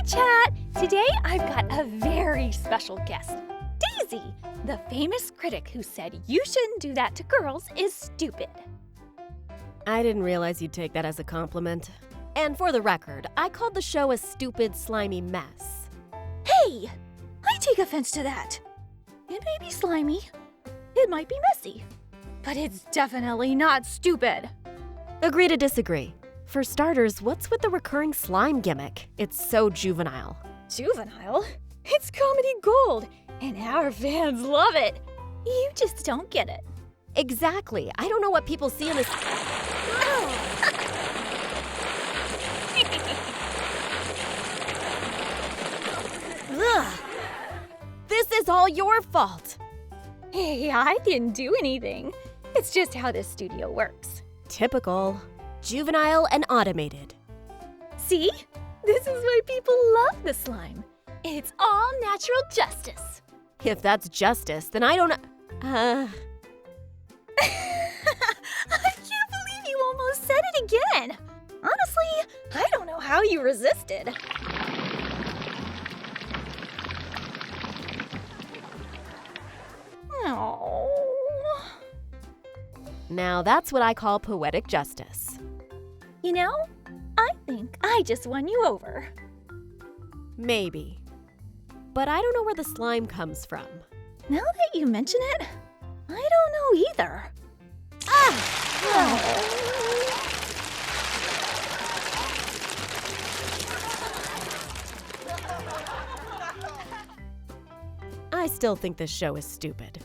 chat! Today I've got a very special guest, Daisy, the famous critic who said you shouldn't do that to girls is stupid. I didn't realize you'd take that as a compliment. And for the record, I called the show a stupid, slimy mess. Hey! I take offense to that. It may be slimy, it might be messy, but it's definitely not stupid. Agree to disagree. For starters, what's with the recurring slime gimmick? It's so juvenile. Juvenile? It's comedy gold, and our fans love it. You just don't get it. Exactly. I don't know what people see in this. Ugh. This is all your fault. Hey, I didn't do anything. It's just how this studio works. Typical. Juvenile and automated. See? This is why people love the slime. It's all natural justice. If that's justice, then I don't. I can't believe you almost said it again. Honestly, I don't know how you resisted. Oh. Now that's what I call poetic justice. You know, I think I just won you over. Maybe. But I don't know where the slime comes from. Now that you mention it, I don't know either. I still think this show is stupid.